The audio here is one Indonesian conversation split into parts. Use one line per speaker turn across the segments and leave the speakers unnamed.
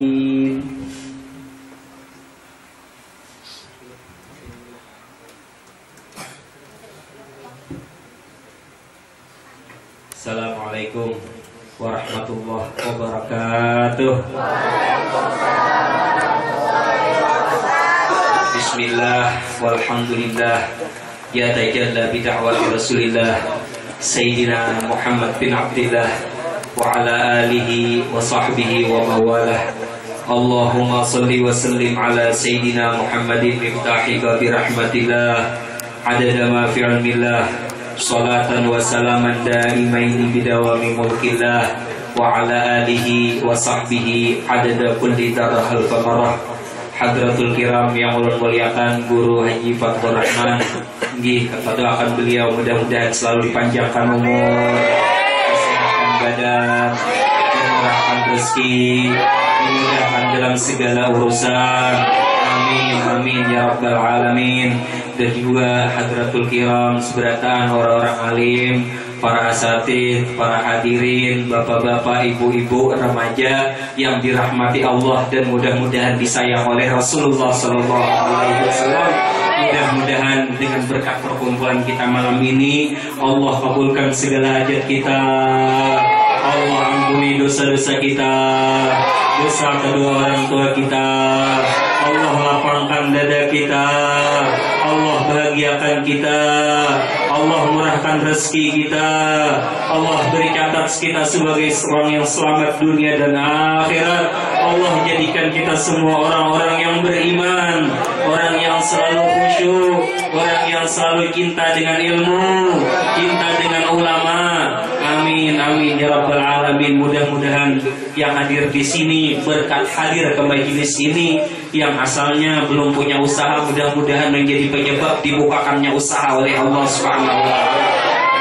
Assalamualaikum warahmatullahi wabarakatuh. Bismillah walhamdulillah. Ya tajalla bid'awati Rasulillah Sayyidina Muhammad bin Abdillah wa ala alihi wa sahbihi wa mawalah. Allahumma salli wa sallim ala Sayyidina Muhammadin miftahi babi rahmatillah adada ma fi ilmillah, salatan wa salaman daimaini bidawami mulkillah wa ala alihi wa sahbihi adada kulli darahal famarah. Hadratul kiram yang ulun muliakan Guru Haji Fathur Rahman, nggih doakan beliau mudah-mudahan selalu dipanjangkan umur, kesehatan badan, dimurahkan rezeki, dimudahkan dalam segala urusan. Amin amin ya rabbal alamin. Dan juga hadratul kiram seberatan orang-orang alim, para asatidz, para hadirin, bapak-bapak, ibu-ibu, remaja yang dirahmati Allah dan mudah-mudahan disayang oleh Rasulullah SAW. Mudah-mudahan dengan berkat perkumpulan kita malam ini Allah kabulkan segala hajat kita, Allah ampuni dosa-dosa kita, dosa kedua orang tua kita, Allah lapangkan dada kita, Allah bahagiakan kita, Allah murahkan rezeki kita, Allah beri catat kita sebagai orang yang selamat dunia dan akhirat. Allah jadikan kita semua orang-orang yang beriman, orang yang selalu khusyuk, orang yang selalu cinta dengan ilmu, cinta dengan ulama. Amin amin ya rabbal alamin. Mudah-mudahan yang hadir di sini berkat hadir ke majelis ini yang asalnya belum punya usaha, mudah-mudahan menjadi penyebab dibukakannya usaha oleh Allah Subhanahu wa taala.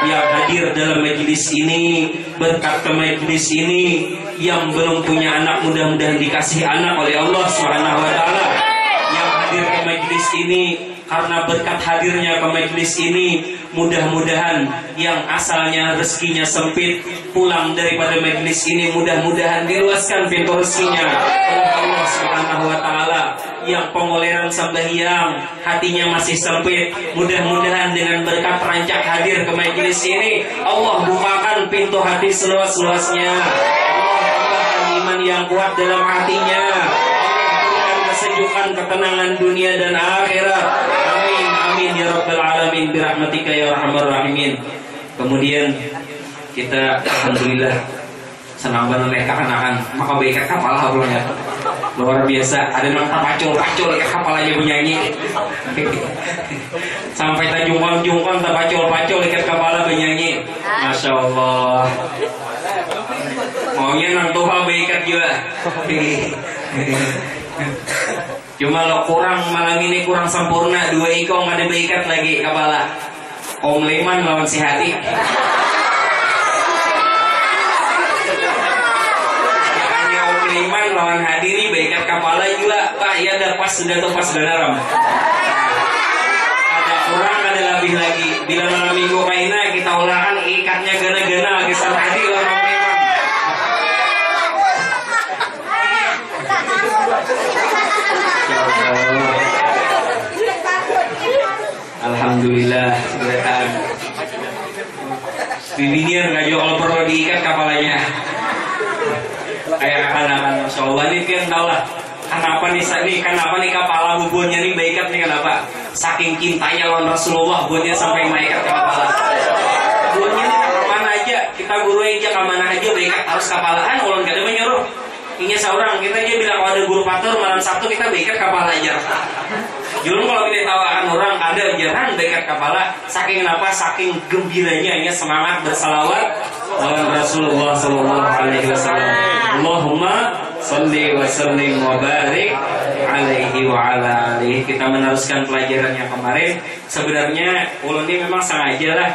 Yang hadir dalam majelis ini berkat ke majelis ini yang belum punya anak, mudah-mudahan dikasih anak oleh Allah Subhanahu wa taala. Yang hadir ke majelis ini karena berkat hadirnya ke majelis ini, mudah-mudahan yang asalnya rezekinya sempit pulang daripada majelis ini, mudah-mudahan diluaskan pintu rezekinya oleh Allah Subhanahu wa taala. Yang pengoleran sembahyang hatinya masih sempit, mudah-mudahan dengan berkat rancak hadir ke majelis ini Allah bukakan pintu hati seluas-luasnya, Allah tambahkan iman yang kuat dalam hatinya, Allah berikan kesejukan, ketenangan dunia dan akhirat. Amin amin ya rabbal alamin birahmatika ya arhamar rahimin. Kemudian kita alhamdulillah senang banget kekanakan maka baik kapal hablanya luar biasa. Ada yang pacul-pacul ke kapal aja bernyanyi sampai tak jungkang tak pacul-pacul ke kapal bernyanyi. Masya Allah, maunya nang tuha baikat juga. Cuma lo kurang malam ini kurang sempurna, dua ikong ada baikat lagi kapala. Om Leman lawan si Hati. Iman lawan hadiri baikat kapala juga Pak, ya ada pas sudah tuh pas ganaram. Ada kurang ada lebih lagi. Bila malam minggu kaina kita ulangan ikatnya gana-gana lagi sama hadir orang memang. Alhamdulillah seberatan. Bibinian nggak jual perlu diikat kapalanya. Kayak anak-anak Masya Allah ini kan tahu lah kenapa nih kepala bubunnya nih baikat nih, kenapa saking cintanya lawan Rasulullah bubunnya sampai maikat ke kepala. Bubunnya nih kemana aja kita guru aja kemana aja baikat harus kepalaan, ulun gak ada menyuruh ini seorang kita aja bilang kalau ada guru patur malam Sabtu kita baikat kepala aja. Julung kalau kita tahu akan orang ada jarang baikat kepala, saking apa saking gembiranya hanya semangat bersalawat lawan Rasulullah sallallahu alaihi wasallam. Allahumma salli wa sallim wa barik alaihi wa ala alihi. Kita meneruskan pelajaran yang kemarin. Sebenarnya ulun ini memang sengaja lah,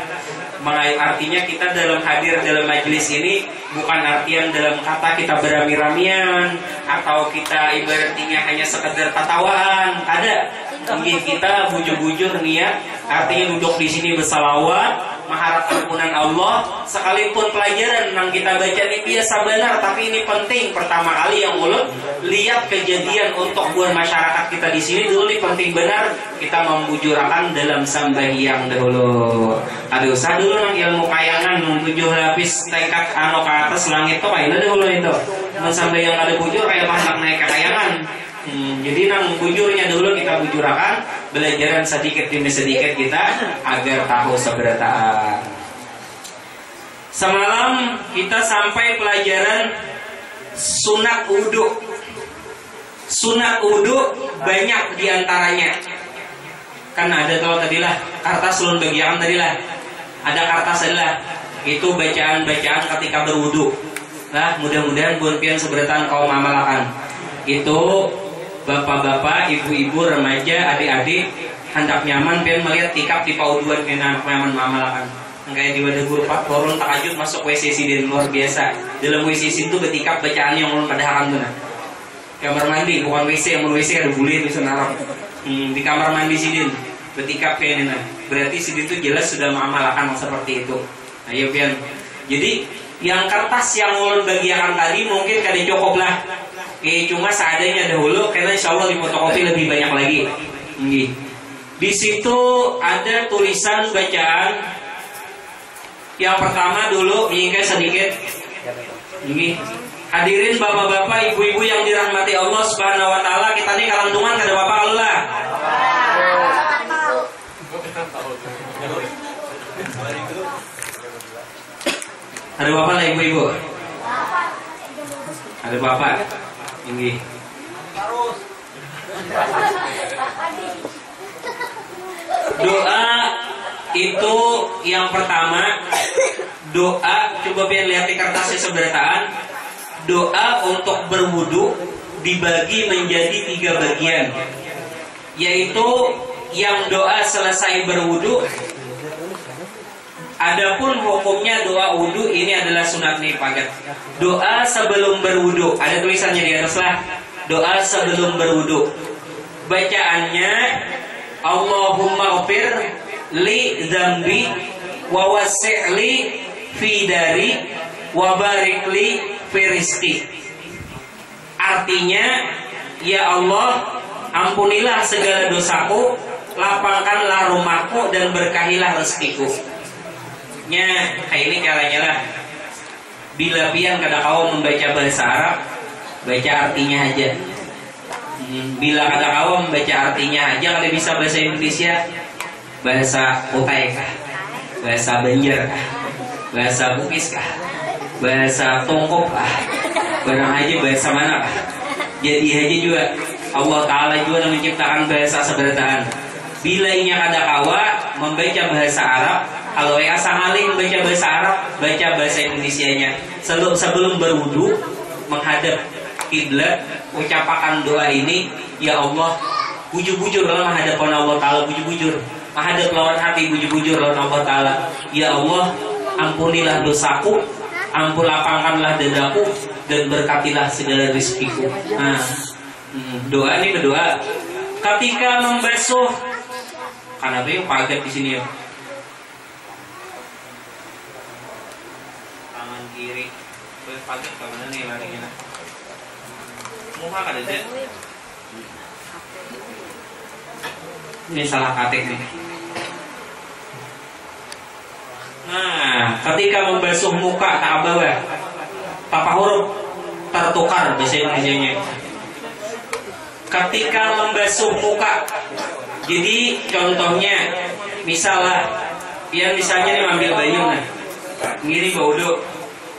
artinya kita dalam hadir dalam majelis ini bukan artian dalam kata kita berami-ramian atau kita ibaratnya hanya sekedar tatawaan. Ada kita bujur-bujur niat, artinya duduk di sini bersalawat mengharap ampunan Allah. Sekalipun pelajaran yang kita baca ini biasa benar, tapi ini penting. Pertama kali yang ulun lihat kejadian untuk buat masyarakat kita di sini dulu ini penting benar. Kita membujurakan dalam sambahyang dahulu. Ada usah dulu nang ilmu kayangan 7 lapis tingkat ke atas langit tuh kayak dahulu itu. Sambahyang ada bujur kayak masak naik ke kayangan. Jadi nang bujurnya dulu kita bujurakan, belajaran sedikit demi sedikit kita agar tahu seberataan. Semalam kita sampai pelajaran sunat wudu. Sunat wudu banyak diantaranya. Kan ada tahu tadilah kertas ulun bagian tadilah. Ada kertas adalah itu bacaan-bacaan ketika berwudu. Nah, mudah-mudahan buat pian seberataan kaum amalakan. Itu bapak-bapak, ibu-ibu, remaja, adik-adik hendak nyaman pian melihat tikap di pauduan kena nyaman mamalakan. Kayak di wadah guru pak turun takajud masuk WC sidin luar biasa. Dalam WC sidin itu ketikap bacaan yang ulun padahakan tuh nah. Kamar mandi bukan WC, yang WC ada bule itu senarap. Di kamar mandi sidin ketikap kayak ini nah. Berarti sidin itu jelas sudah mengamalkan seperti itu. Ayo pian. Jadi yang kertas yang ulun bagiakan tadi mungkin kada cukup lah. Cuma seadanya dahulu karena insya Allah di fotokopi lebih banyak lagi. Di situ ada tulisan bacaan. Yang pertama dulu ingin sedikit. Hadirin bapak-bapak, ibu-ibu yang dirahmati Allah Subhanahu Wa Taala, kita nih kalantungan kada bapak Allah. Ada bapak lah ibu-ibu. Ada bapak. Ini. Doa itu yang pertama. Doa coba biar lihat di kertasnya seberataan. Doa untuk berwudu dibagi menjadi 3 bagian. Yaitu yang doa selesai berwudu. Adapun hukumnya doa wudu ini adalah sunat nih pagat. Doa sebelum berwudu ada tulisannya di atas lah. Doa sebelum berwudu. Bacaannya Allahumma ghfir li dzambi wa wasi' li fi dari wa barik li fi rizqi. Artinya, ya Allah, ampunilah segala dosaku, lapangkanlah rumahku dan berkahilah rezekiku. Nya kayak ini caranya lah. Bila pian kada kau membaca bahasa Arab, baca artinya aja. Bila kada kau membaca artinya aja, kada bisa bahasa Indonesia, bahasa Kutai kah, bahasa Banjar kah, bahasa Bugis kah, bahasa Tongkop kah, barang aja bahasa mana kah. Jadi aja juga Allah Ta'ala juga menciptakan bahasa seberataan. Bila inya kada kawa membaca bahasa Arab, kalau yang sangali membaca bahasa Arab, baca bahasa Indonesianya. Sebelum berwudu menghadap kiblat, ucapakan doa ini, ya Allah, bujur-bujur dalam hadapan Allah Ta'ala, bujur-bujur menghadap lawan hati, bujur-bujur lawan Allah Ta'ala. Ya Allah, ampunilah dosaku, lapangkanlah dadaku, dan berkatilah segala rezekiku. Nah, doa ini berdoa ketika membasuh. Karena beliau pagat di sini ya. Tangan kiri, beliau pagat ke mana nih larinya? Muka kada ada. Ini salah katek nih. Nah, ketika membasuh muka ke bawah, papa huruf tertukar bahasa Indonesianya. Ketika membasuh muka, jadi contohnya, misalnya nih ngambil banyu nah, ngiri baudo,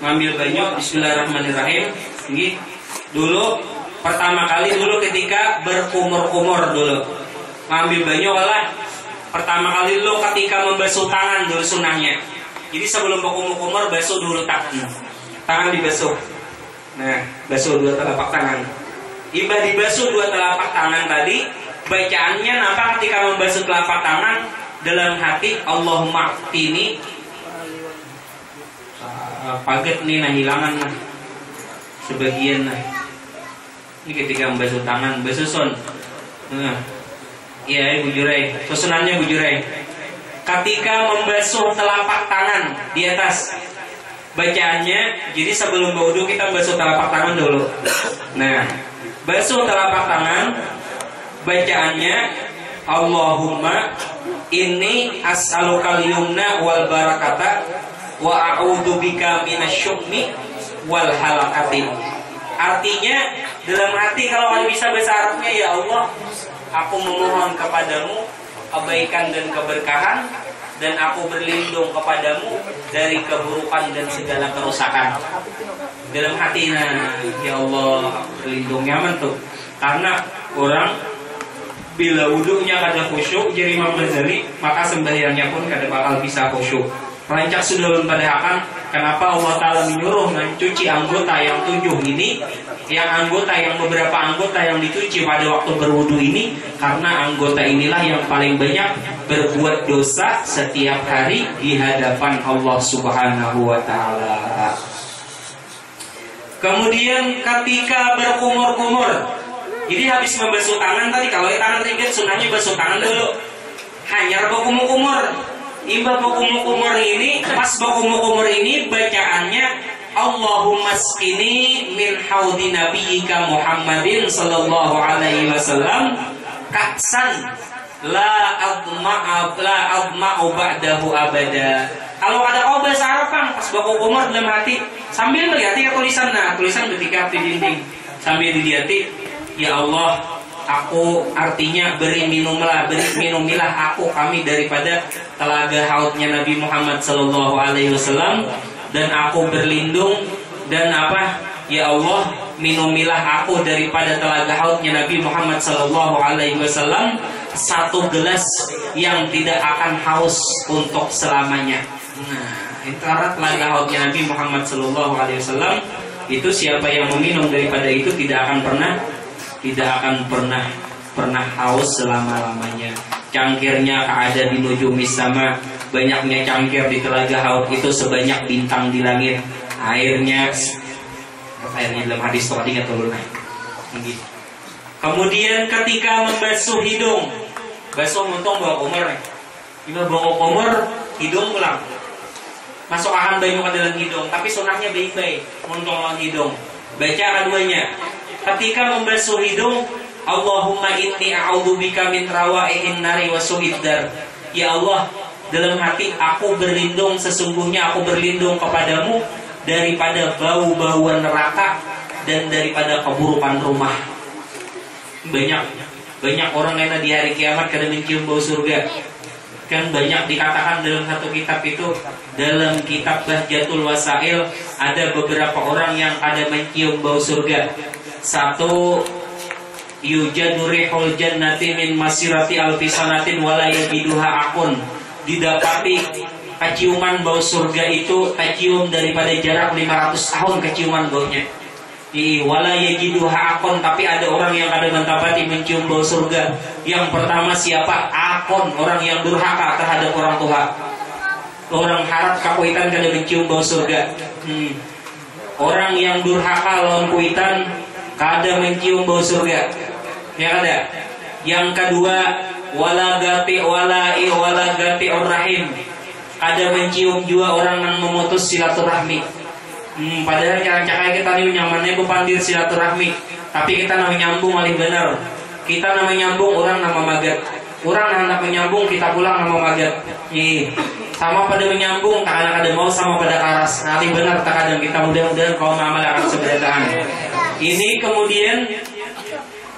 ngambil banyu, Bismillahirrahmanirrahim, gini, dulu pertama kali dulu ketika berkumur-kumur dulu, ngambil banyu lah, pertama kali dulu ketika membasuh tangan dulu sunahnya. Jadi sebelum berkumur-kumur basuh dulu tangan dibasuh. Nah, basuh 2 telapak tangan. Ibadah dibasuh 2 telapak tangan tadi, bacaannya nampak ketika membasuh telapak tangan dalam hati Allahumma qini. Paget nih nah hilangan nah. Sebagian nah. Ini ketika membasuh tangan, basuh son. Nah. Iya, bujurai. Susunannya bujurai. ketika membasuh telapak tangan di atas. Bacaannya, jadi sebelum berwudu kita basuh telapak tangan dulu. Nah, basuh telapak tangan, bacaannya Allahumma inni as'alukal yumna wal barakata wa a'udzubika minasyukmi wal halakati. Artinya dalam hati kalau kalian bisa bahasa Arabnya, ya Allah, aku memohon kepadamu kebaikan dan keberkahan, dan aku berlindung kepadamu dari keburukan dan segala kerusakan. Dalam hati, nah, ya Allah, aku berlindung, nyaman tuh. Karena orang bila wudunya kada khusyuk, jadi Imam Ghazali, maka sembahyangnya pun kada bakal bisa khusyuk. Rancak sudah memperhatikan kenapa Allah Ta'ala menyuruh mencuci anggota yang 7 ini, yang beberapa anggota yang dicuci pada waktu berwudu ini, karena anggota inilah yang paling banyak berbuat dosa setiap hari di hadapan Allah Subhanahu wa Ta'ala. Kemudian ketika berkumur-kumur, jadi habis membasuh tangan tadi, kalau tangan ringan sunahnya basuh tangan dulu. Hanya berkumur-kumur. Iba berkumur-kumur ini, pas berkumur-kumur ini bacaannya Allahumma skini min haudi nabiyyika Muhammadin sallallahu alaihi wasallam kaksan la adma'u ba'dahu abada. Kalau ada kau bahasa Arab kan, pas berkumur dalam hati sambil melihat tulisan, nah tulisan ketika di dinding sambil dilihat, ya Allah, aku artinya minumilah aku kami daripada telaga haudnya Nabi Muhammad sallallahu alaihi wasallam, dan aku berlindung, dan apa, ya Allah, minumilah aku daripada telaga haudnya Nabi Muhammad sallallahu alaihi wasallam satu gelas yang tidak akan haus untuk selamanya. Nah, antara telaga haudnya Nabi Muhammad sallallahu alaihi wasallam itu, siapa yang meminum daripada itu tidak akan pernah haus selama-lamanya. Cangkirnya ada di nujumis sama, banyaknya cangkir di telaga haud itu sebanyak bintang di langit. Airnya dalam hadis tadi nggak turun. Kemudian ketika membasuh hidung, basuh muntong bawa kumur, hidung pulang. Masuk akan banyu ke dalam hidung, tapi sunahnya baik-baik muntong hidung. Baca keduanya. Ketika membasuh hidung, Allahumma inni a'udzubika min rawaihin nari wa su'iddar. Ya Allah, dalam hati aku berlindung, sesungguhnya aku berlindung kepadamu daripada bau-bauan neraka dan daripada keburukan rumah. Banyak orang yang di hari kiamat kada mencium bau surga. Kan banyak dikatakan dalam satu kitab itu, dalam kitab Bahjatul Wasail, ada beberapa orang yang ada mencium bau surga. Satu, yujadu rihul jannati min masirati alfisanatin wala yajiduha akun. Didapati keciuman bau surga itu kecium daripada jarak 500 tahun keciuman baunya. Wala yajiduha akun, tapi ada orang yang ada mendapati mencium bau surga. Yang pertama siapa? Akun, orang yang durhaka terhadap orang tua. Orang harap kakuitan kada mencium bau surga. Orang yang durhaka lawan kuitan kada mencium bau surga. Ya kada. Yang kedua, wala gati rahim. Ada mencium juga orang yang memutus silaturahmi. Padahal cara-cara kita nih nyamannya pandir silaturahmi, tapi kita namanya nyambung malih benar. Kita namanya nyambung, orang nama magat. Orang nama menyambung, kita pulang nama magat. Sama pada menyambung, tak ada mau sama pada karas. Nanti benar tak kadang kita mudah-mudahan kaum amal akan seberataan. Ini kemudian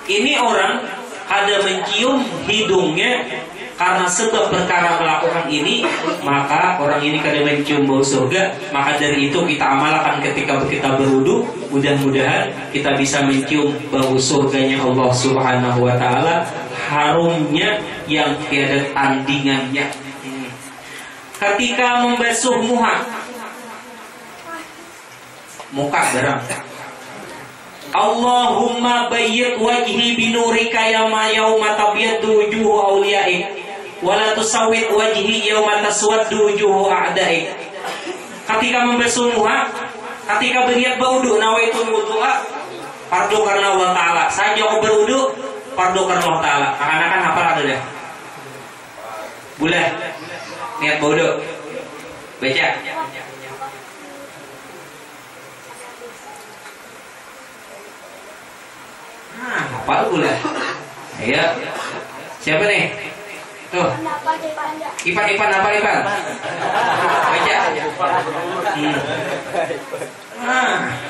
ini orang ada mencium hidungnya karena sebab perkara melakukan ini, maka orang ini kada mencium bau surga. Maka dari itu kita amalkan ketika kita berwudu, mudah-mudahan kita bisa mencium bau surganya Allah Subhanahu wa Ta'ala, harumnya yang tiada tandingannya. Ketika membasuh muka barang, Allahumma bayyid wajhi binurika yawma tabyaddu wujuhu awliyaik wa la tusawwid wajhi yawma taswaddu wujuhu a'daik. Ketika membasuh muka, ketika berniat berwudu, nawaitul wudu'a fardu karena Allah Ta'ala. Saja aku berwudu fardu karena Allah Ta'ala. Akan-akan apa ada dah? Boleh. Niat bodoh. Baca. Hafal pula. Ayo. Siapa nih? Tuh. Ipan apa Ipan? Baca.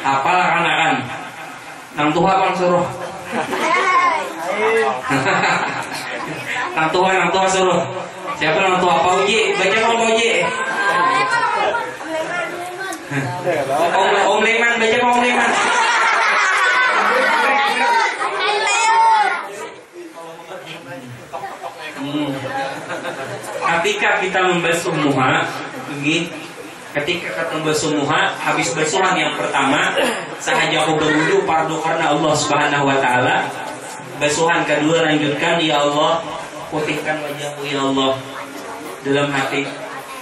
Hafal akan. Nang tua bang suruh. Nang tua suruh. Siapa nang tua? Pauji. Baca Bang Pauji. Om Leman, baca Om Leman. Ketika kita membasuh muha, ketika kita membasuh muha, habis basuhan yang pertama, sahaja aku berwudu fardu karena Allah Subhanahu wa taala. Basuhan kedua lanjutkan, ya Allah, putihkan wajahku ya Allah. Dalam hati,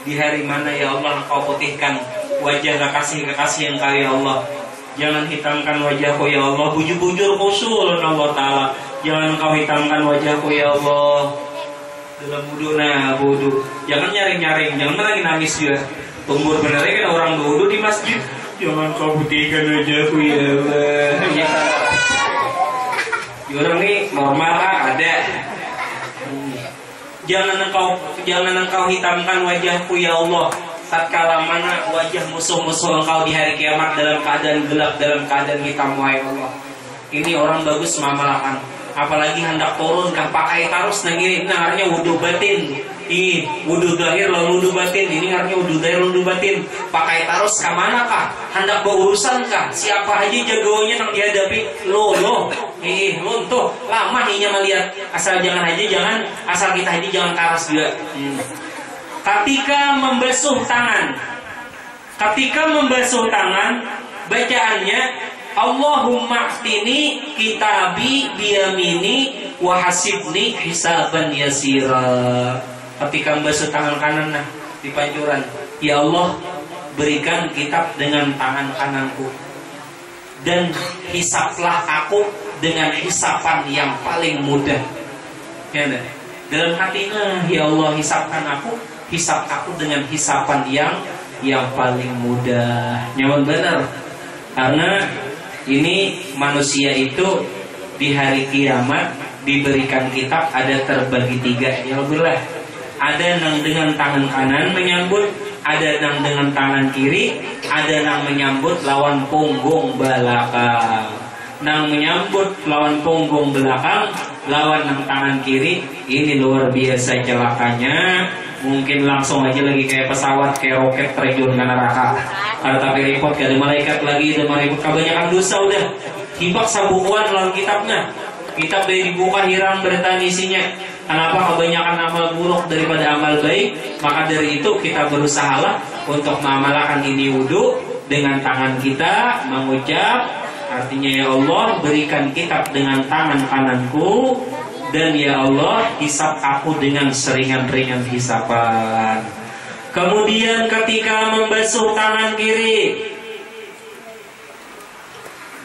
di hari mana ya Allah Engkau putihkan wajah kekasih Engkau ya Allah. Jangan hitamkan wajahku ya Allah. Bujur-bujur khusul Allah taala. Jangan Engkau hitamkan wajahku ya Allah. Dalam wudu, jangan nyaring-nyaring, jangan lagi nangis juga. Umur benernya kan orang wudu di masjid. Jangan kau putihkan wajahku ya Allah. Ya orang nih normal ada. Jangan engkau hitamkan wajahku ya Allah. Tatkala mana wajah musuh-musuh engkau di hari kiamat dalam keadaan gelap, dalam keadaan hitam wahai Allah. Ini orang bagus mamalakan. Apalagi hendak turun kah pakai tarus ini artinya wudu batin. Ini wudu zahir lalu wudu batin. Ini artinya wudu zahir lalu wudu batin. Pakai tarus ke mana kah? Hendak berurusan kah? Siapa aja jagoannya yang dihadapi? Lo tuh lama nih melihat. Asal kita aja jangan karas juga. Ketika membasuh tangan, bacaannya Allahumma a'tini kitabi biyamini wa hasibni hisaban yasira. Ketika membasuh tangan kanan di pancuran, ya Allah, berikan kitab dengan tangan kananku dan hisaplah aku dengan hisapan yang paling mudah. Ya, dalam hatinya, ya Allah, hisap aku dengan hisapan yang paling mudah. Nyaman benar. Karena ini manusia itu di hari kiamat diberikan kitab ada terbagi tiga. Ya Allah, ada yang dengan tangan kanan menyambut, ada yang dengan tangan kiri, ada yang menyambut lawan punggung belakang. Nang menyambut lawan punggung belakang, lawan nang tangan kiri, ini luar biasa celakanya. Mungkin langsung aja lagi kayak pesawat, kayak roket terjun ke neraka. Karena tapi repot, gak ada malaikat lagi, ada malaikat kebanyakan dosa udah. Hibak sabukuan dalam kitabnya. Kitab dari dibuka hiram bertanya isinya. Kenapa kebanyakan amal buruk daripada amal baik? Maka dari itu kita berusahalah untuk mengamalkan ini wudu dengan tangan kita mengucap. Artinya ya Allah, berikan kitab dengan tangan kananku, dan ya Allah, hisap aku dengan seringan-ringan hisapan. Kemudian ketika membasuh tangan kiri,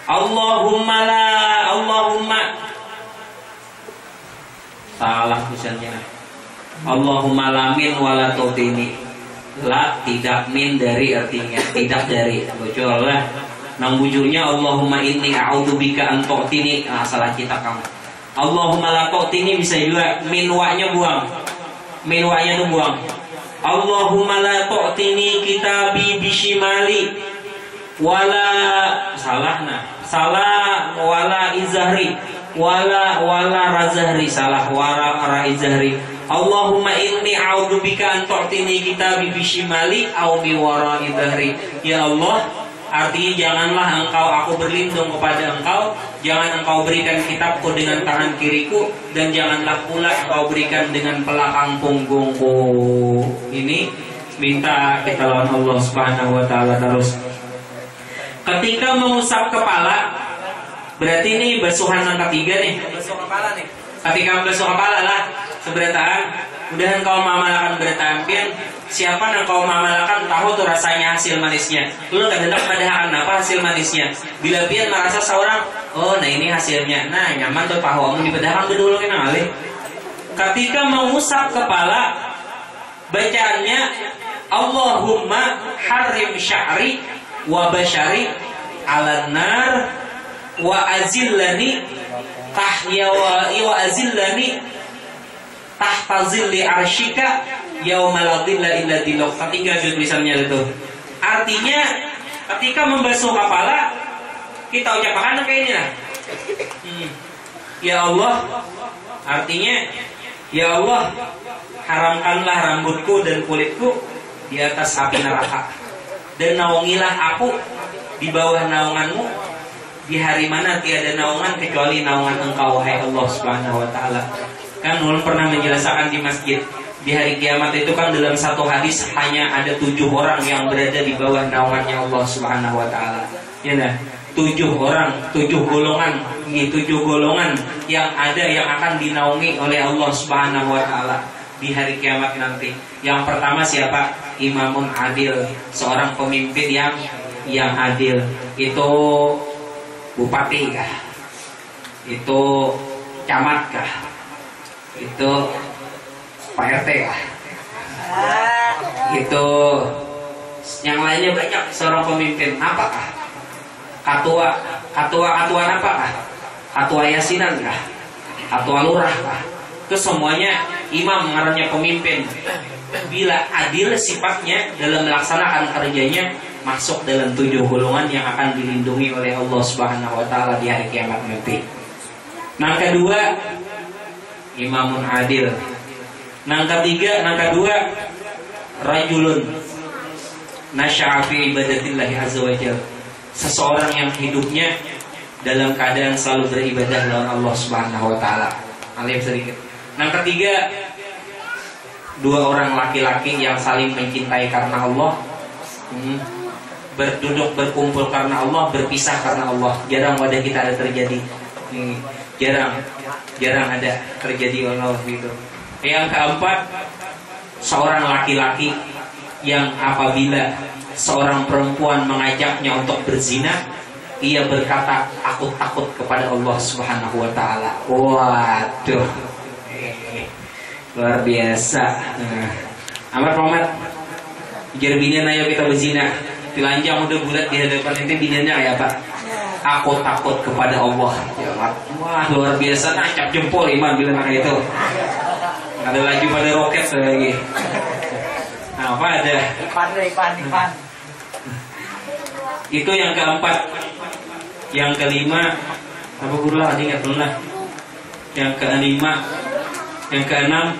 Allahumma salah misalnya. Allahumma la min wala tutini. La tidak min dari artinya tidak dari. Bocor lah. Nang bujurnya Allahumma inni a'udzubika an tu'tini. Salah kita kamu. Allahumma la tu'tini bisa juga min wa-nya buang. Min wa-nya tuh buang. Allahumma la tu'tini kitabi bishimali wala wala izahri wala razahri wala izahri. Allahumma inni a'udzubika an tu'tini kitabi bishimali au bi wara izahri. Ya Allah, artinya janganlah aku berlindung kepada engkau, jangan engkau berikan kitabku dengan tangan kiriku, dan janganlah pula engkau berikan dengan belakang punggungku. Ini minta kita lawan Allah Subhanahu wa taala terus. Ketika mengusap kepala, berarti ini basuhan yang ketiga nih, basuh kepala nih. Ketika basuh kepala lah seberataan, udah engkau mengamalkan berataan pian. Siapa yang kau mengamalkan tahu tuh rasanya hasil manisnya. Lu gak hendak padahal apa hasil manisnya. Bila pian merasa seorang, oh nah ini hasilnya, nah nyaman tuh tahu kamu dipedahkan dulu kena alih. Ketika mengusap kepala, Bacaannya Allahumma harrim sya'ri wa basyari 'alan nar wa azillani wa azillani tahta zilli arsyika yauma la dhilla illa dhilluk. Ketiga tulisannya itu. Artinya ketika membasuh kepala kita ucapkan kayak ini lah. Ya Allah, artinya ya Allah, haramkanlah rambutku dan kulitku di atas api neraka, dan naungilah aku di bawah naunganmu di hari mana tiada naungan kecuali naungan Engkau, wahai Allah Subhanahu wa taala. Kan ulun pernah menjelaskan di masjid, di hari kiamat itu kan dalam satu hadis hanya ada 7 orang yang berada di bawah naungannya Allah Subhanahu wa taala. Ya nah, 7 orang, 7 golongan, 7 golongan yang ada yang akan dinaungi oleh Allah Subhanahu wa taala di hari kiamat nanti. Yang pertama siapa? Imamun adil, seorang pemimpin yang adil. Itu bupati kah? Itu camat kah? Itu Pak RT kah? Itu yang lainnya banyak. Seorang pemimpin apakah? Ketua apakah? Ketua yasinan kah? Ketua lurah kah? Itu semuanya imam, ngarannya pemimpin. Bila adil sifatnya dalam melaksanakan kerjanya, masuk dalam 7 golongan yang akan dilindungi oleh Allah Subhanahu wa taala di hari kiamat nanti. Yang kedua, imamun adil. Yang kedua, rajulun nasya'a fi ibadatillahi azza wajalla. Seseorang yang hidupnya dalam keadaan selalu beribadah lawan Allah Subhanahu wa taala. Alif sedikit. Yang ketiga, 2 orang laki-laki yang saling mencintai karena Allah, berduduk berkumpul karena Allah, berpisah karena Allah. Jarang wadah kita ada terjadi. Jarang ada terjadi Allah gitu. Yang keempat, seorang laki-laki yang apabila seorang perempuan mengajaknya untuk berzina, ia berkata, aku takut kepada Allah Subhanahu wa taala. Waduh, luar biasa. Amat Muhammad, jar binian ayo kita berzina. Telanjang udah bulat di hadapan itu, biniannya kayak apa? Aku takut kepada Allah. Wah, luar biasa, nancap jempol iman bila kayak itu. Ada lagi pada roket lagi. Nah, apa ada? Ipan. Itu yang keempat. Yang kelima, apa guru lah, ingat belum lah. Yang kelima, yang keenam,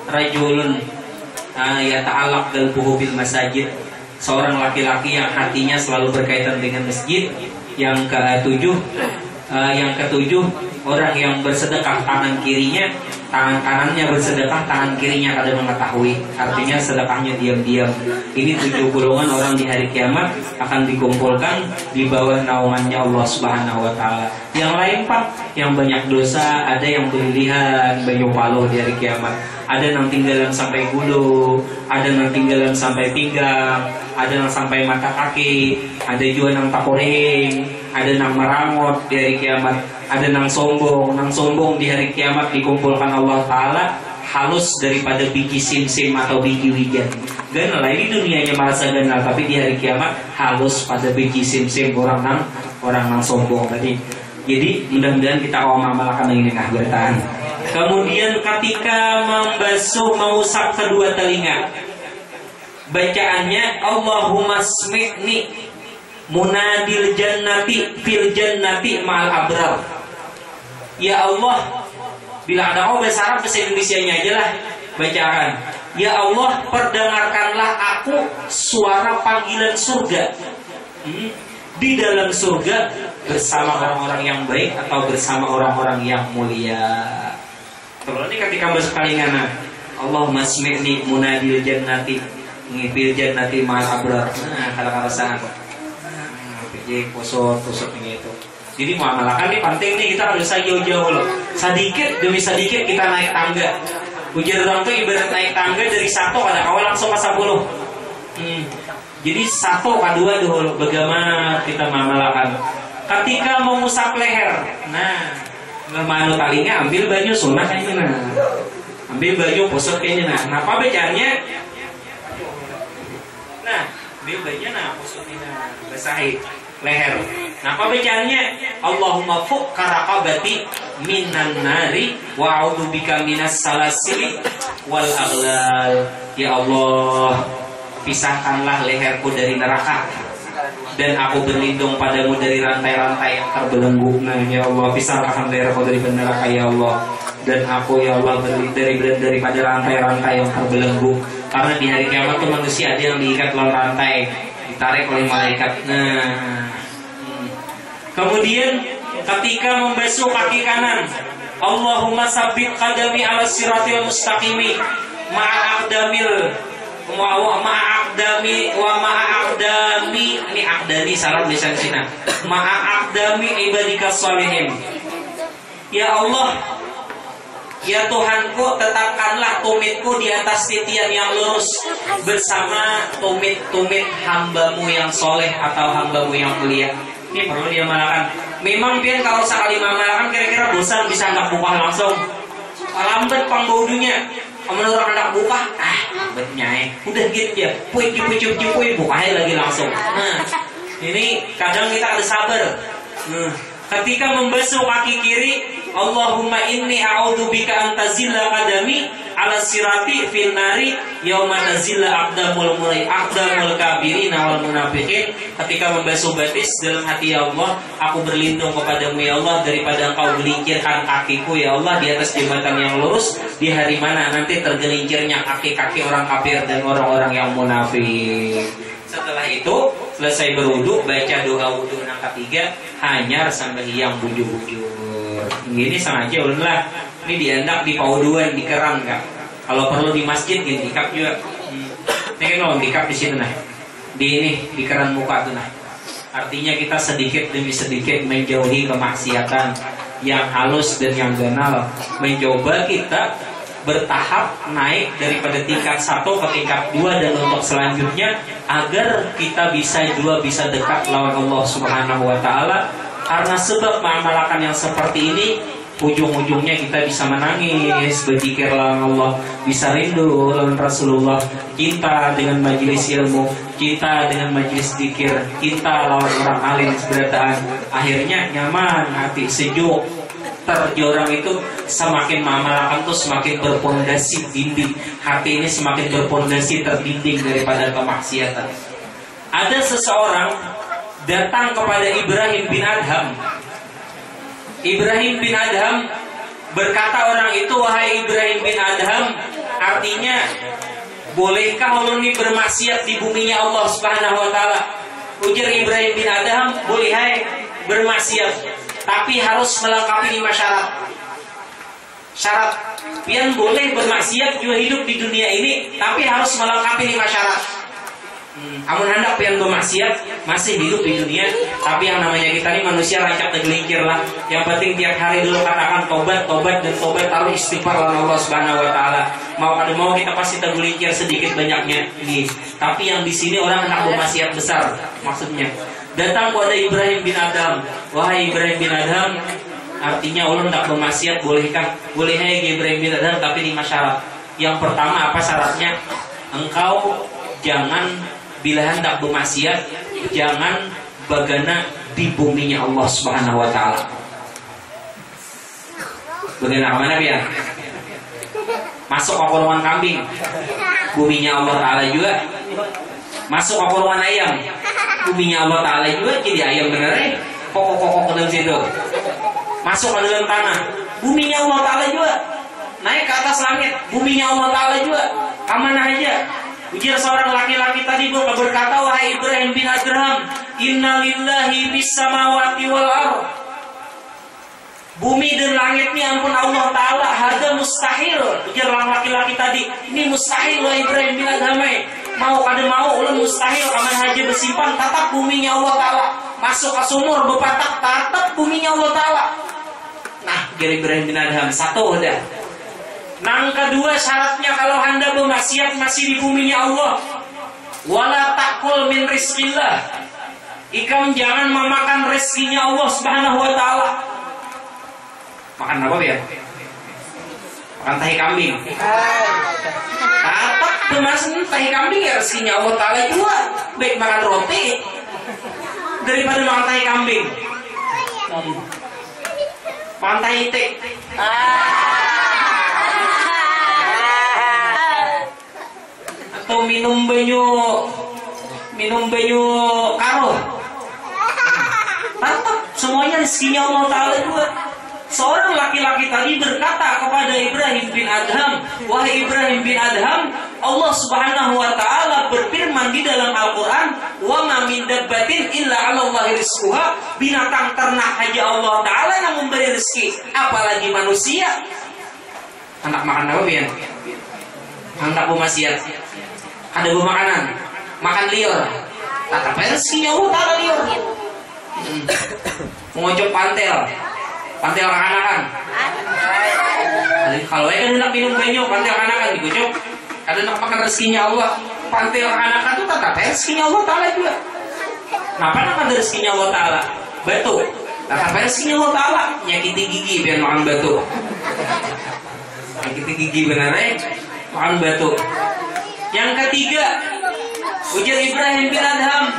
rajulun yata'allaq qalbuhu bil masajid. Seorang laki-laki yang hatinya selalu berkaitan dengan masjid. Yang ketujuh, orang yang bersedekah tangan kirinya, tangan kanannya bersedekah, tangan kirinya kada mengetahui. Artinya sedekahnya diam-diam. Ini 7 golongan orang di hari kiamat akan dikumpulkan di bawah naungannya Allah Subhanahu wa taala. Yang lain Pak, yang banyak dosa, ada yang berlihan banyu paloh di hari kiamat. Ada yang tinggalan sampai gulu, ada yang tinggalan sampai pinggang, ada yang sampai mata kaki, ada juga yang takoring, ada yang merangot di hari kiamat, ada yang sombong di hari kiamat dikumpulkan Allah Ta'ala halus daripada biji sim-sim atau biji wijen. Ganal ini dunianya merasa ganal, tapi di hari kiamat halus pada biji sim-sim orang nang sombong tadi. Jadi mudah-mudahan kita amalkan ini nah bertahan. Kemudian ketika mengusap kedua telinga, bacaannya Allahumma smi'ni munadil jannati fil jannati ma'al abrar. Ya Allah, bila ada kau bahasa Arab, bahasa Indonesianya aja lah, bacakan. Ya Allah, perdengarkanlah aku suara panggilan surga. Di dalam surga bersama orang-orang yang baik atau bersama orang-orang yang mulia. Kalau ini ketika masuk kalingana, Allahumma smi'ni munadil jannati fil jannati ma'al abrar. Nah, kata-kata sangat. PJ kusut gitu. Jadi muamalah ini penting nih, kita harus jauh-jauh loh. Sedikit demi sedikit kita naik tangga. Ujar orang tuh ibarat naik tangga dari 1 ada awal langsung ke 10. Jadi 1 ke 2 dulu. Bagaimana kita muamalahkan? Ketika mengusap leher. Nah, Ngemanu talinya ambil baju sunah kayaknya nah. Ambil baju posot kayaknya nah. Napa bacanya? Nah, ambil bajunya nah posotin nah. Basahi leher. Napa bacanya? Allahumma fukka raqabati minan nari wa a'udzubika minas salasili wal aghlal. Ya Allah, pisahkanlah leherku dari neraka dan aku berlindung padamu dari rantai-rantai yang terbelenggu. Nah, ya Allah, pisahkan leherku dari neraka ya Allah. Dan aku ya Allah berlindung daripada rantai-rantai yang terbelenggu. Karena di hari kiamat tuh manusia ada yang diikat dalam rantai, ditarik oleh malaikat. Nah, kemudian ketika membasuh kaki kanan, Allahumma sabbit qadami ala siratil mustaqimi ma'aqdamil ma'aqdami wa ma'aqdami, ini aqdami salah lisan Cina, ma'aqdami ibadika sholihin. Ya Allah, ya Tuhanku, tetapkanlah tumitku di atas titian yang lurus bersama tumit-tumit hambamu yang soleh atau hambamu yang mulia. Ini perlu diamalkan. Memang pian kalau sekali mengamalkan kira-kira bosan bisa hendak buka langsung. Lambat pangbodunya. Menurut hendak buka, lambatnya udah gitu ya. Puy buka lagi langsung. Nah, ini kadang kita harus sabar. Ketika membasuh kaki kiri, Allahumma inni a'udzubika an tazilla qadami ala sirati fil nari yauma tazilla aqdamul kabirin wal munafiqin. Ketika membasuh batis dalam hati, ya Allah, aku berlindung kepadamu ya Allah daripada engkau gelincirkan kakiku ya Allah di atas jembatan yang lurus di hari mana nanti tergelincirnya kaki-kaki orang kafir dan orang-orang yang munafik. Setelah itu selesai berwudu, baca doa wudu yang ketiga, hanyar sampai yang bujur-bujur. Ini sengaja ulunlah. Ini diandak di pauduan di kerang kak. Kalau perlu di masjid gini dikap juga. Ini kan dikap di sini nah. Di keran muka tuh nah. Artinya kita sedikit demi sedikit menjauhi kemaksiatan yang halus dan yang ganal. Mencoba kita bertahap naik daripada tingkat 1 ke tingkat 2 dan untuk selanjutnya agar kita bisa dekat lawan Allah Subhanahu wa taala. Karena sebab mengamalkan yang seperti ini ujung-ujungnya kita bisa menangis berzikir lawan Allah, bisa rindu lawan Rasulullah, kita dengan majelis ilmu, kita dengan majelis zikir, kita lawan orang alim seberataan. Akhirnya nyaman hati, sejuk. Terjorang itu semakin mengamalkan tuh semakin berpondasi dinding. Hati ini semakin berpondasi terdinding daripada kemaksiatan. Ada seseorang datang kepada Ibrahim bin Adham. Ibrahim bin Adham berkata orang itu, wahai Ibrahim bin Adham, artinya bolehkah ulun ini bermaksiat di buminya Allah Subhanahu wa taala? Ujar Ibrahim bin Adham, boleh hai bermaksiat, tapi harus melengkapi 5 syarat. Syarat pian boleh bermaksiat juga hidup di dunia ini, tapi harus melengkapi 5 syarat. Amun hendak pian bermaksiat masih hidup di dunia, tapi yang namanya kita ini manusia rancak tergelincir lah. Yang penting tiap hari dulu katakan tobat dan tobat, taruh istighfar lawan Allah Subhanahu wa taala. Mau kita pasti tergelincir sedikit banyaknya ini. Tapi yang di sini orang hendak bermaksiat besar maksudnya. Datang kepada Ibrahim bin Adham, wahai Ibrahim bin Adham, artinya ulun hendak bermaksiat, bolehkah? Boleh hai Ibrahim bin Adham, tapi 5 syarat. Yang pertama apa syaratnya? Engkau jangan bila hendak bermaksiat, jangan bagana di buminya Allah Subhanahu wa taala. Bagana mana biar? Masuk ke kolongan kambing, buminya Allah taala juga. Masuk ke kolongan ayam, buminya Allah taala juga, jadi ayam bener kokok ke dalam situ. Masuk ke dalam tanah, buminya Allah taala juga. Naik ke atas langit, buminya Allah taala juga. Kemana aja? Ujar seorang laki-laki tadi berkata, wahai Ibrahim bin Adham, inna lillahi bis samawati wal ardh. Bumi dan langit ini ampun Allah Ta'ala, hada mustahil. Ujar laki-laki tadi, ini mustahil wahai Ibrahim bin Adham. Mau kada mau ulun mustahil aman haji bersimpan tatap buminya Allah Ta'ala. Masuk ke sumur berpatak tatap buminya Allah Ta'ala. Nah, Ibrahim bin Adham, 1 udah. Nang kedua syaratnya kalau anda bermaksiat masih di buminya Allah, wala takul min rizqillah, ikam jangan memakan rezekinya Allah Subhanahu wa taala. Makan apa ya? Makan tahi kambing. Apa kemasan tahi kambing ya rezekinya Allah Ta'ala juga. Baik makan roti daripada makan tahi kambing. Makan tahi itik. Atau minum banyu karo. Mantap, semuanya rezekinya Allah Ta'ala juga. Seorang laki-laki tadi berkata kepada Ibrahim bin Adham, wahai Ibrahim bin Adham, Allah Subhanahu wa Ta'ala berfirman di dalam Al-Quran, wa ma min dabbatin illa 'ala Allahi rizquha, binatang ternak aja Allah Ta'ala yang memberi rezeki, apalagi manusia. Anak makan apa ya? Anak bermaksiat. Ada bermakanan, makan liur. Tetap rezekinya Allah Ta'ala liur. Mengocok pantel kanakan. Kalau kan hendak minum banyu, pantel kanakan digocok. Ada nak makan rezekinya Allah, pantel kanakan itu tetap rezekinya Allah Ta'ala juga. Kenapa nak ada rezekinya Allah Ta'ala? Batu, tetap rezekinya Allah Ta'ala. Nyakiti gigi biar makan batu. Nyakiti gigi benar makan batu. Yang ketiga, ujar Ibrahim bin Adham,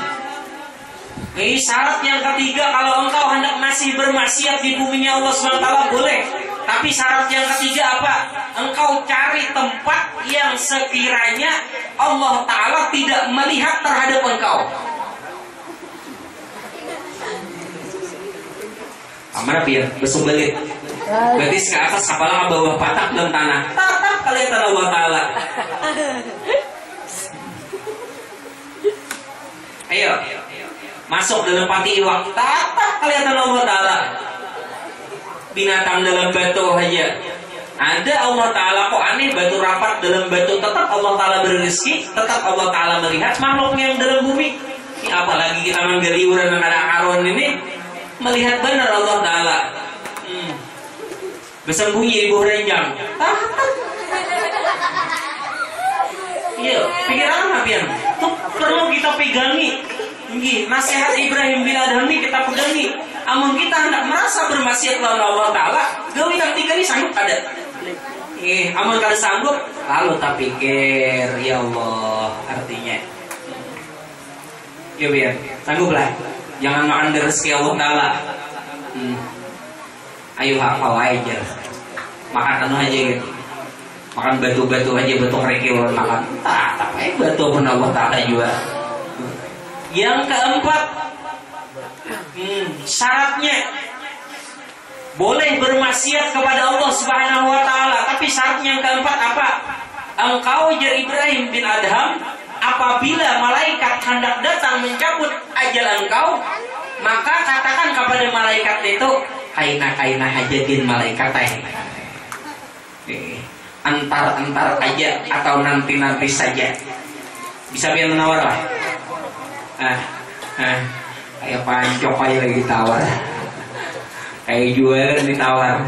ini syarat yang ketiga, kalau engkau hendak masih bermaksiat di buminya Allah SWT boleh. Tapi syarat yang ketiga apa? Engkau cari tempat yang sekiranya Allah Ta'ala tidak melihat terhadap engkau. Amarah biar besok balik. Berarti ke atas kepala ke bawah, patak dalam tanah. Tatap kelihatan Allah Ta'ala. Ayo. Masuk dalam pati iwak, tatap kelihatan Allah Ta'ala. Binatang dalam batu aja ada Allah Ta'ala. Kok aneh, batu rapat dalam batu tetap Allah Ta'ala berrezeki, tetap Allah Ta'ala melihat makhluk yang dalam bumi. Ini apalagi kita manggil iuran dan ada karun ini, melihat benar Allah Ta'ala. Bersembunyi di bawah ranjang. Iya, pikiran apa ya? Tuh perlu kita pegangi. Nasihat Ibrahim bin Adham ini kita pegangi. Amun kita hendak merasa bermaksiat lawan Allah Ta'ala, gawi yang tiga ini sanggup ada. Amun kada sanggup, lalu tak pikir, ya Allah, artinya. Ya biar, sangguplah. Jangan makan dari rezeki Allah Ta'ala. Ayo hafal aja. Makan anu aja gitu. Makan batu-batu aja, batu kerikil makan. Tapi batu pun Allah Ta'ala juga. Yang keempat, syaratnya boleh bermaksiat kepada Allah Subhanahu wa Ta'ala, tapi syaratnya yang keempat apa? Engkau jar Ibrahim bin Adham, apabila malaikat hendak datang mencabut ajal engkau, maka katakan kepada malaikat itu, kaina hajatin malaikat antar aja atau nanti saja. Bisa biar menawar lah. Kayak pancok aja lagi tawar, kayak jual ditawar.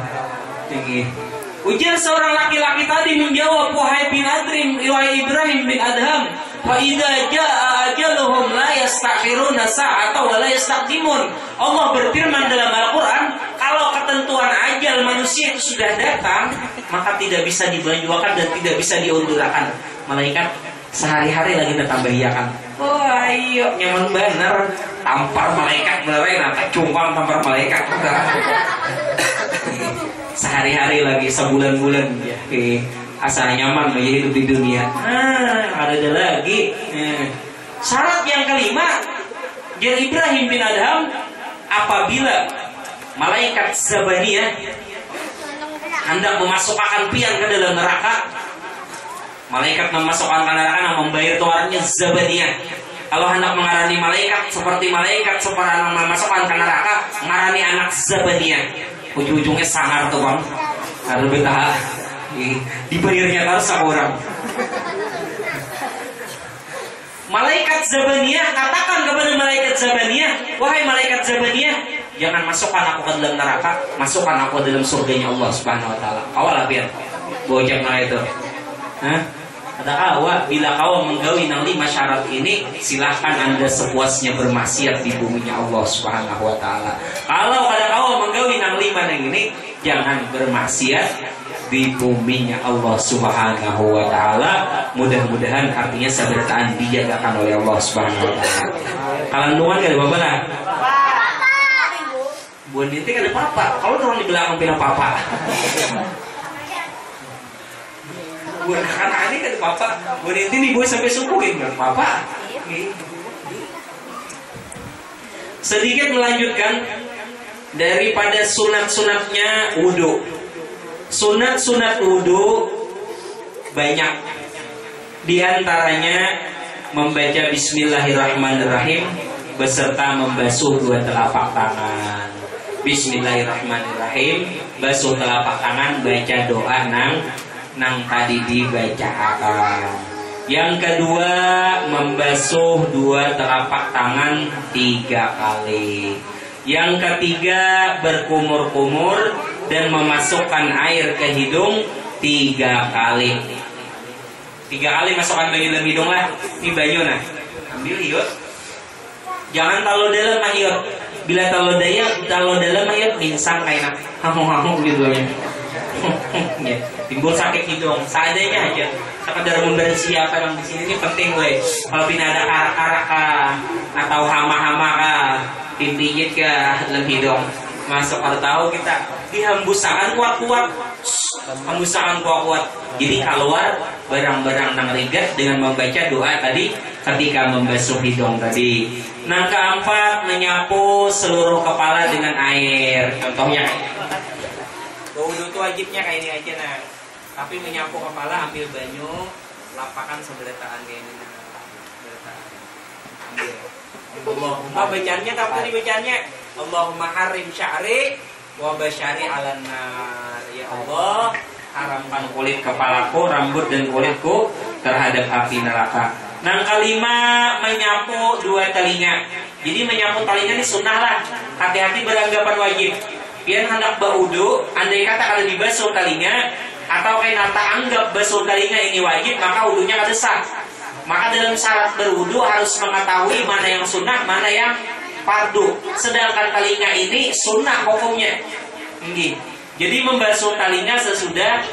Ujar seorang laki-laki tadi menjawab, wahai Ibrahim bin Adham, fa idza jaa ajaluhum la yastakhiruna sa'ata wa la yastaqdimun. Allah berfirman dalam Al-Qur'an, kalau ketentuan ajal manusia itu sudah datang, maka tidak bisa dibajuakan dan tidak bisa diundurkan. Malaikat sehari-hari lagi datang bahiakan. Wah, ayo nyaman bener. Tampar malaikat beneran, apa cungkang tampar malaikat. Sehari-hari lagi, sebulan-bulan ya. Asal nyaman menjadi hidup di dunia. Ada lagi. Syarat yang kelima, jar Ibrahim bin Adham, apabila malaikat Zabaniyah hendak memasukkan pian ke dalam neraka, malaikat memasukkan ke neraka yang membayar tuarannya Zabaniyah. Kalau hendak mengarani malaikat seperti memasukkan ke neraka, mengarani anak Zabaniyah. Ujung-ujungnya sangar tuh bang, harus betah dibayarnya harus sama orang. Malaikat Zabaniyah, katakan kepada malaikat Zabaniyah, wahai malaikat Zabaniyah, jangan masukkan aku ke dalam neraka, masukkan aku ke dalam surganya Allah Subhanahu wa Ta'ala. Awal biar bojak itu. Kata awak, bila kau menggawi nang 5 syarat ini, silahkan anda sepuasnya bermaksiat di buminya Allah Subhanahu wa Ta'ala. Kalau kada kau menggawi nang 5 yang ini jangan bermaksiat di buminya Allah Subhanahu wa taala. Mudah-mudahan artinya sabarataan dijagakan oleh Allah Subhanahu wa taala. Kalandungan gak ada bapak lah. Buat nanti kan ada papa. Kalau orang di belakang pina papa. Buat kakak ini kan ada papa. Buat nanti nih gue sampai subuh kan papa. Sedikit melanjutkan daripada sunat-sunatnya wudhu. Sunat-sunat wudhu banyak. Di antaranya membaca Bismillahirrahmanirrahim beserta membasuh dua telapak tangan. Bismillahirrahmanirrahim, basuh telapak tangan, baca doa nang tadi dibacakan. Yang kedua, membasuh dua telapak tangan 3 kali. Yang ketiga, berkumur-kumur dan memasukkan air ke hidung 3 kali. 3 kali masukkan ke dalam hidung lah. Ini banyu nah. Ambil yuk. Jangan terlalu dalam yuk. Bila terlalu dalam yuk pinsang kayak hamung-hamung gitu ya. Ya, timbul sakit hidung. Seadanya aja. Sekedar membersih apa yang di sini ini penting gue. Kalau tidak ada arak-arak atau hama-hama pimpijit ke dalam hidung masuk kalau tahu kita dihembusakan kuat-kuat, hembusakan kuat-kuat. Jadi keluar barang-barang nang rigat dengan membaca doa tadi ketika membasuh hidung tadi. Nah, keempat, menyapu seluruh kepala dengan air. Contohnya wudhu itu wajibnya kayak ini aja nah. Tapi menyapu kepala ambil banyu, lapakan sebeletaan kayak ini. Ambil. Allahumma bacaannya apa tadi bacaannya? Allahumma harim sya'ri wa basyari 'alan nar. Ya Allah, haramkan kulit kepalaku, rambut dan kulitku terhadap api neraka. Nah, kelima, menyapu dua telinga. Jadi menyapu telinga ini sunnah lah. Hati-hati beranggapan wajib. Biar hendak berwudu, andai kata kalau dibasuh telinga atau kayak nata anggap basuh telinga ini wajib, maka wudunya kada sah. Maka dalam syarat berwudu harus mengetahui mana yang sunnah, mana yang fardu. Sedangkan telinga ini sunnah hukumnya. Jadi membasuh telinga sesudah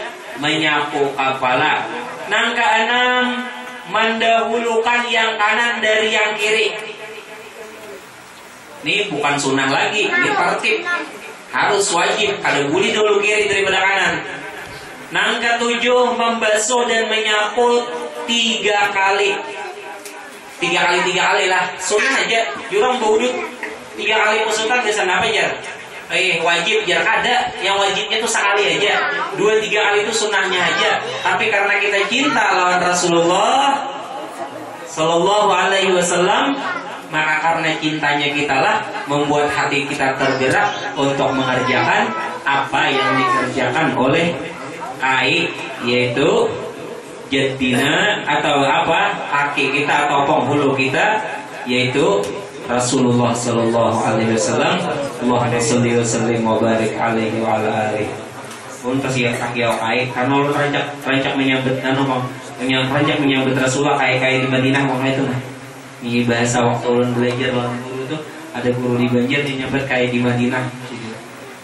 menyapu kepala. Nang keenam, mendahulukan yang kanan dari yang kiri. Ini bukan sunnah lagi, ini tertib. Harus wajib, kada boleh dulu kiri daripada kanan. Nang ketujuh, membasuh dan menyapu 3 kali. 3 kali lah, sunnah aja. Jurang berwudhu 3 kali pusukan biasa apa aja? Wajib jar kada. Yang wajibnya itu sekali aja. 2-3 kali itu sunnahnya aja. Tapi karena kita cinta lawan Rasulullah Sallallahu Alaihi Wasallam, maka karena cintanya kita lah membuat hati kita tergerak untuk mengerjakan apa yang dikerjakan oleh ai, yaitu jadina atau apa kaki kita atau penghulu kita, yaitu Rasulullah Sallallahu Alaihi Wasallam. Allahumma sholli wa sallim wa barik alaihi wa ala alihi. Pun kasih kaki ai karena lu rancak menyambut rancak menyambut Rasulullah kayak di Madinah mau itu nah. Ini bahasa waktu ulun belajar lawan guru itu ada guru di Banjar yang nyambut kayak di Madinah.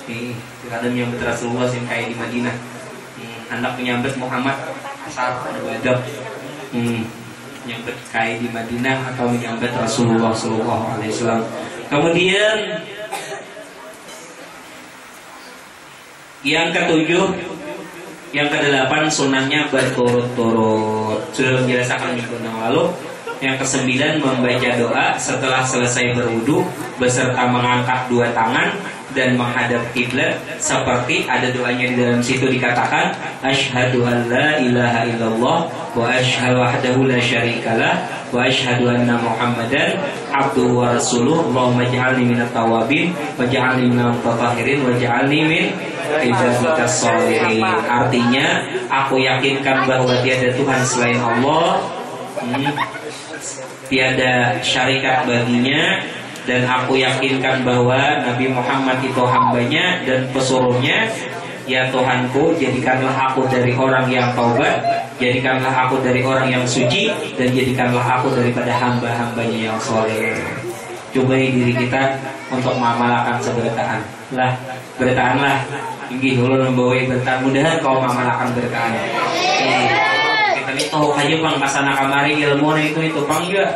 Nih, kadang menyambut Rasulullah yang kayak di Madinah. Hendak menyambut Muhammad asal ada adab. Menyambut kayak di Madinah atau menyambut Rasulullah Sallallahu Alaihi Wasallam. Kemudian yang ketujuh, yang kedelapan sunnahnya berturut-turut. Sudah menjelaskan minggu yang lalu. Yang ke-9, membaca doa setelah selesai berwudu beserta mengangkat 2 tangan dan menghadap kiblat, seperti ada doanya di dalam situ dikatakan asyhadu an la ilaha illallah wa asyhadu wahdahu la syarikalah wa asyhadu anna muhammadan abduhu wa rasuluh. Allahumma ij'alni minat tawabin wa ij'alni minal mutatahhirin wa ij'alni min ibadikas sholihin. Artinya, aku yakinkan bahwa tiada Tuhan selain Allah, tiada syarikat baginya, dan aku yakinkan bahwa Nabi Muhammad itu hambanya dan pesuruhnya. Ya Tuhanku, jadikanlah aku dari orang yang taubat, jadikanlah aku dari orang yang suci, dan jadikanlah aku daripada hamba-hambanya yang soleh. Cobai diri kita untuk mamalakan sebertaan lah bertaan lah inggih ulun membawa bertaan mudahan kau mamalakan bertaan. Kita ini tahu aja bang kasana kamari ilmu itu bang juga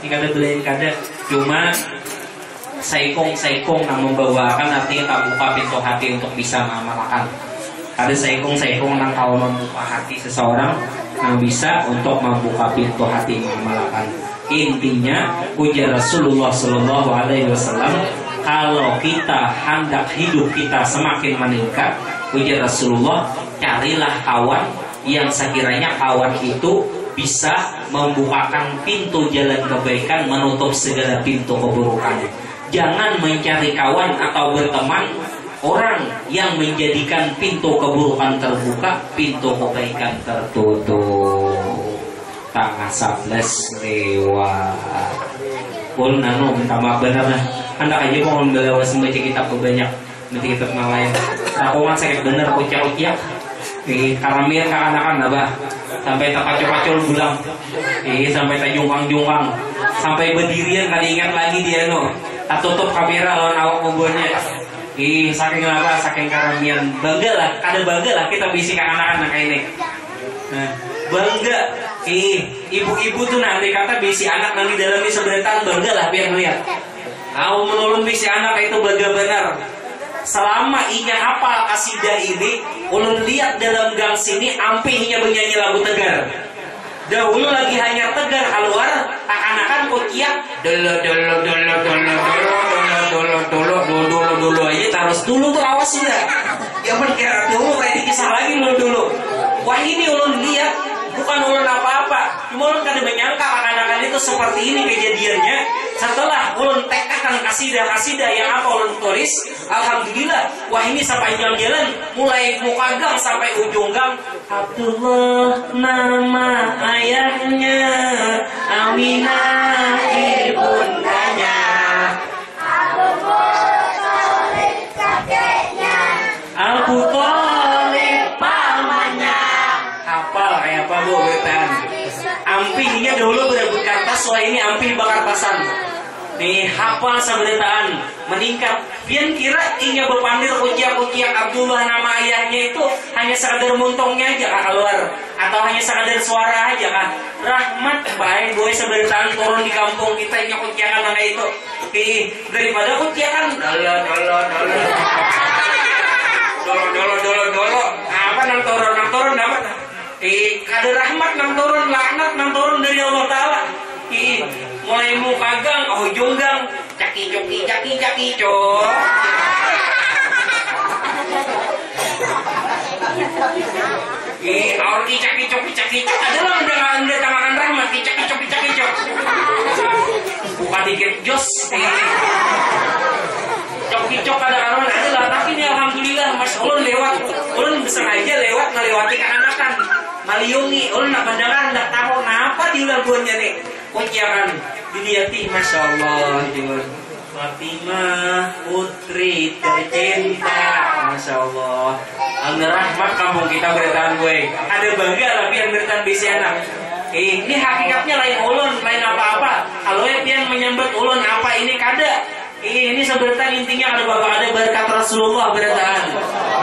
ini kada belain kada cuma saikong yang membawakan artinya tak buka pintu hati untuk bisa mamalakan. Ada saikong yang kau membuka hati seseorang yang bisa untuk membuka pintu hati mamalakan. Intinya ujar Rasulullah Shallallahu Alaihi Wasallam, kalau kita hendak hidup kita semakin meningkat, ujar Rasulullah, carilah kawan yang sekiranya kawan itu bisa membukakan pintu jalan kebaikan, menutup segala pintu keburukan. Jangan mencari kawan atau berteman orang yang menjadikan pintu keburukan terbuka, pintu kebaikan tertutup. Tanggal 11 lewat. Pun nanu minta maaf benar lah. Anda aja mau ngelawas membaca kitab banyak. Nanti kitab lain. Aku kan sakit bener ucap-ucap. Karamir kakanakan apa? Sampai tak pacul-pacul bulang. Sampai tak jungkang-jungkang. Sampai berdirian kali ingat lagi dia no. Tak tutup kamera lawan awak kuburnya. Saking apa? Saking karamian. Bangga lah. Ada bangga lah kita bisi kakanakan kayak ini. Nah, bangga. Ibu-ibu tuh nanti kata bisi anak nanti dalam ini sebentar bangga lah biar melihat. Kau menolong bisi anak itu bangga benar. Selama inya hafal kasidah ini, ulun lihat dalam gang sini ampihnya bernyanyi lagu Tegar. Dahulu lagi hanya Tegar keluar, akan-akan kokiak dulu aja terus dulu tuh awas sudah. Jangan kira dulu kayak dikisah lagi dulu. Wah ini ulun lihat bukan ulun apa-apa, cuma ulun kada menyangka akan-akan itu seperti ini kejadiannya. Setelah ulun tekadkan kasidah yang apa ulun tulis, alhamdulillah, wah ini sepanjang jalan mulai muka gang sampai ujung gang. Abdullah nama ayahnya, Aminah ibundanya, Abu Thalib kakeknya, Abu Thalib pamannya. Hafal kayak apa bu bertahan? Ampihnya dulu berebut kertas, wah ini ampih bakar pasan. Nih hafal seberitaan meningkat. Pian kira inya berpandir ujiak Abdullah nama ayahnya itu hanya sekadar muntongnya aja kah keluar, atau hanya sekadar suara aja kah? Rahmat baik gue seberitaan turun di kampung kita inya ujiakan anak itu. Daripada ujiakan dolo apa nang turun dapat. Ada rahmat nang turun dari Allah Ta'ala. Mulai muka gang, ujung gang, caki cok. Orang caki cok. Adalah udah tamakan rahmat, caki cok. Bukan dikit jos. Cok ada karuan adalah, tapi ini alhamdulillah Masya Allah lewat. Ulun sengaja lewat melewati keanakan. Maliungi, ulun nak pandangan, nak tahu kenapa dilakukannya nih. Ujian dilihatih Masya Allah juga. Fatimah putri tercinta, Masya Allah. Angga rahmat kampung kita bertahan gue. Ada bangga tapi yang bertahan bisi anak. Ini hakikatnya lain ulun, lain apa-apa. Kalau yang menyambut ulun apa ini kada. Ini sebenarnya intinya ada berkat Rasulullah bertahan.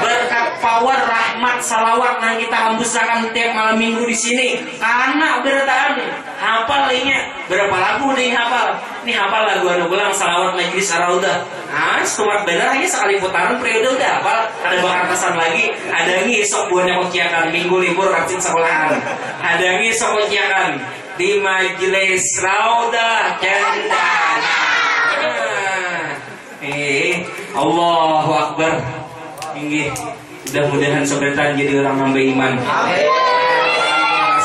Berkat power rahmat salawat yang kita hembuskan tiap malam minggu di sini. Karena bertahan hafal lainnya. Berapa lagu nih hafal? Ini hafal lagu anu ulang salawat majlis Ar-Raudah. Setelah benar hanya sekali putaran periode udah hafal. Ada bakar lagi. Ada ngi sok buahnya ujiakan minggu libur rajin sekolahan. Ada ngi sok ujiakan di majlis Raudah Cendana. Allahu Akbar. Tinggi. Mudah-mudahan sebentar jadi orang nambah iman.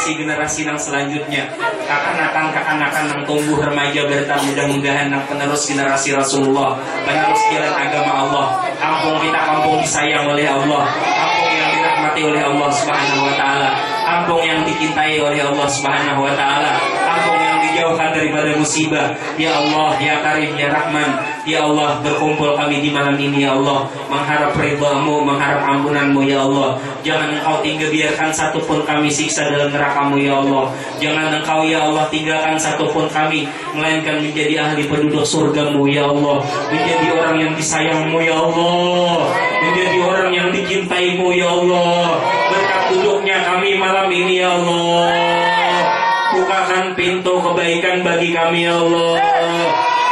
Generasi yang selanjutnya kakanakan yang tumbuh remaja bertan mudah-mudahan yang penerus generasi Rasulullah, penerus jalan agama Allah. Kampung kita kampung disayang oleh Allah, kampung yang dirahmati oleh Allah Subhanahu wa taala, kampung yang dicintai oleh Allah Subhanahu wa taala, kampung yang dijauhkan daripada musibah. Ya Allah, ya Karim, ya Rahman, ya Allah, berkumpul kami di malam ini ya Allah, mengharap ridha-Mu, mengharap ampunan-Mu ya Allah. Jangan Engkau biarkan satupun kami siksa dalam neraka-Mu ya Allah. Jangan Engkau ya Allah tinggalkan satupun kami, melainkan menjadi ahli penduduk surga-Mu ya Allah, menjadi orang yang disayang-Mu ya Allah, menjadi orang yang dicintai-Mu ya Allah. Berkat duduknya kami malam ini ya Allah, bukakan pintu kebaikan bagi kami ya Allah,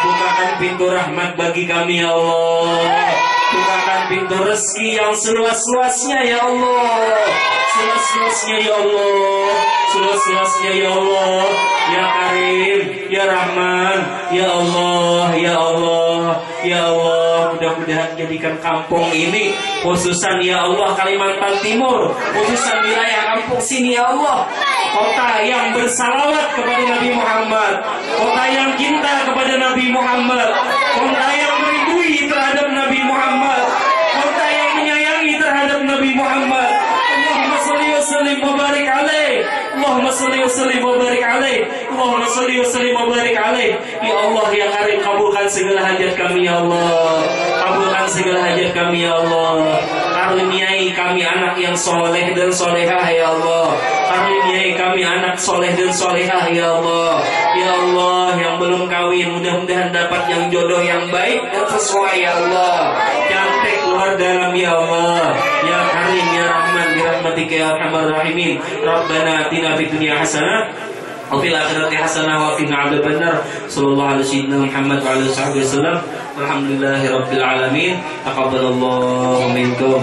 bukakan pintu rahmat bagi kami ya Allah, bukakan pintu rezeki yang seluas-luasnya ya Allah, seluas-luasnya ya Allah, seluas-luasnya ya Allah, ya Karim, ya Rahman, ya Allah, ya Allah, ya Allah. Mudah-mudahan jadikan kampung ini, khususan ya Allah Kalimantan Timur, khususan wilayah kampung sini ya Allah, kota yang bersalawat kepada Nabi Muhammad, kota yang cinta kepada Nabi Muhammad, kota yang meridui terhadap Nabi Muhammad, kota yang menyayangi terhadap Nabi Muhammad. Allahumma salli wa sallim wa barik alaih, Allahumma salli wa sallim wa barik alaih, Allahumma salli wa sallim wa barik alaih. Ya Allah ya Karim, kabulkan segala hajat kami ya Allah, kabulkan segala hajat kami ya Allah. Karuniai kami anak yang soleh dan solehah ya Allah, karuniai kami anak soleh dan solehah ya Allah. Ya Allah, yang belum kawin mudah-mudahan dapat yang jodoh yang baik dan sesuai ya Allah, cantik luar dalam ya Allah. Ya Karim, ya Rahman, bi rahmatika ya arhamar rahimin. Rabbana atina fid dunya hasanah wa fil akhirati hasanah wa qina adzabannar. Sallallahu alaihi Muhammad wa alihi wasallam. Alhamdulillahirabbil alamin. Taqabbalallahu minkum.